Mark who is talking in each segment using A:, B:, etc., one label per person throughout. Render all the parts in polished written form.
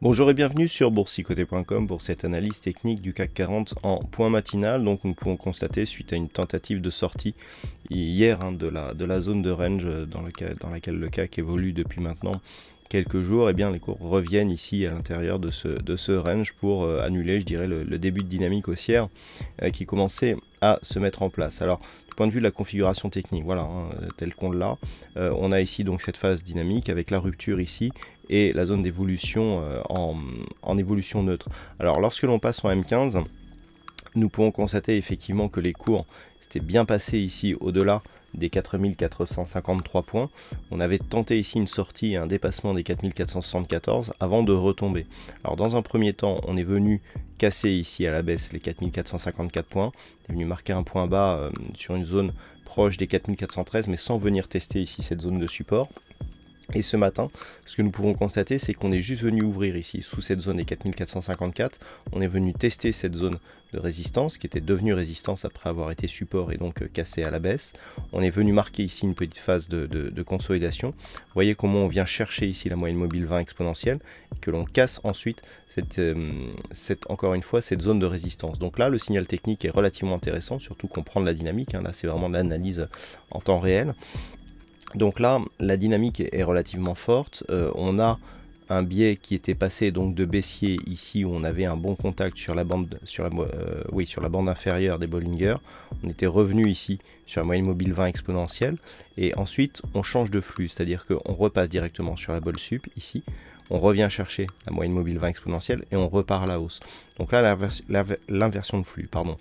A: Bonjour et bienvenue sur boursicoté.com pour cette analyse technique du CAC 40 en point matinal. Donc nous pouvons constater, suite à une tentative de sortie hier de la zone de range dans laquelle le CAC évolue depuis maintenant quelques jours, eh bien les cours reviennent ici à l'intérieur de ce range pour annuler, je dirais, le début de dynamique haussière qui commençait à se mettre en place. Alors, du point de vue de la configuration technique, voilà, tel qu'on l'a, on a ici donc cette phase dynamique avec la rupture ici et la zone d'évolution en évolution neutre. Alors, lorsque l'on passe en M15, nous pouvons constater effectivement que les cours s'étaient bien passés ici au-delà des 4453 points. On avait tenté ici une sortie et un dépassement des 4474 avant de retomber. Alors dans un premier temps, on est venu casser ici à la baisse les 4454 points. On est venu marquer un point bas sur une zone proche des 4413 mais sans venir tester ici cette zone de support. Et ce matin, ce que nous pouvons constater, c'est qu'on est juste venu ouvrir ici, sous cette zone des 4454. On est venu tester cette zone de résistance, qui était devenue résistance après avoir été support et donc cassé à la baisse. On est venu marquer ici une petite phase de consolidation. Vous voyez comment on vient chercher ici la moyenne mobile 20 exponentielle, et que l'on casse ensuite encore une fois cette zone de résistance. Donc là, le signal technique est relativement intéressant, surtout comprendre la dynamique. Là, c'est vraiment de l'analyse en temps réel. Donc là, la dynamique est relativement forte. On a un biais qui était passé donc de baissier ici où on avait un bon contact sur la bande, sur la bande inférieure des Bollinger. On était revenu ici sur la moyenne mobile 20 exponentielle et ensuite on change de flux, c'est-à-dire qu'on repasse directement sur la bolle sup ici. On revient chercher la moyenne mobile 20 exponentielle et on repart à la hausse. Donc là, l'inversion de flux, pardon.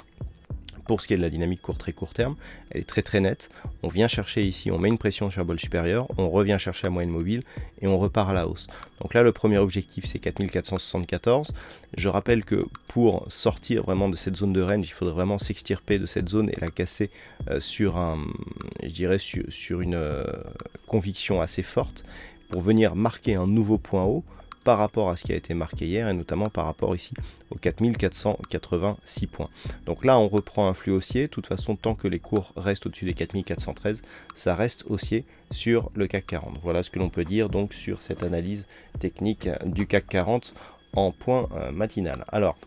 A: Pour ce qui est de la dynamique très court terme, elle est très nette. On vient chercher ici, on met une pression sur la bolle supérieure, on revient chercher la moyenne mobile et on repart à la hausse. Donc là, le premier objectif, c'est 4474. Je rappelle que pour sortir vraiment de cette zone de range, il faudrait vraiment s'extirper de cette zone et la casser sur une conviction assez forte pour venir marquer un nouveau point haut par rapport à ce qui a été marqué hier et notamment par rapport ici aux 4486 points. Donc là on reprend un flux haussier. De toute façon, tant que les cours restent au-dessus des 4413, ça reste haussier sur le CAC 40. Voilà ce que l'on peut dire donc sur cette analyse technique du CAC 40 en point matinal. Alors,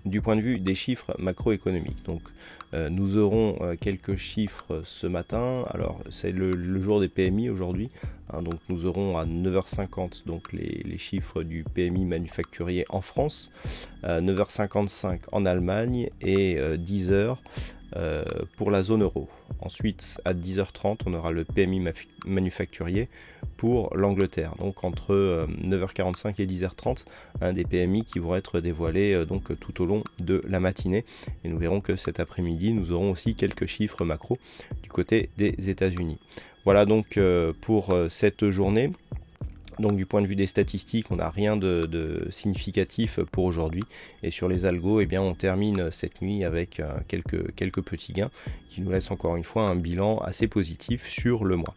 A: du point de vue des chiffres macroéconomiques, donc nous aurons quelques chiffres ce matin. Alors c'est le jour des PMI aujourd'hui, donc nous aurons à 9h50 donc les chiffres du PMI manufacturier en France, 9h55 en Allemagne et 10h pour la zone euro. Ensuite, à 10h30, on aura le PMI manufacturier pour l'Angleterre. Donc entre 9h45 et 10h30, des PMI qui vont être dévoilés donc tout au long de la matinée. Et nous verrons que cet après-midi, nous aurons aussi quelques chiffres macro du côté des États-Unis. Voilà donc pour cette journée. Donc du point de vue des statistiques, on n'a rien de significatif pour aujourd'hui. Et sur les algos, eh bien, on termine cette nuit avec quelques petits gains qui nous laissent encore une fois un bilan assez positif sur le mois.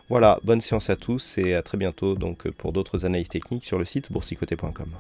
A: Voilà, bonne séance à tous et à très bientôt donc, pour d'autres analyses techniques sur le site boursicoté.com.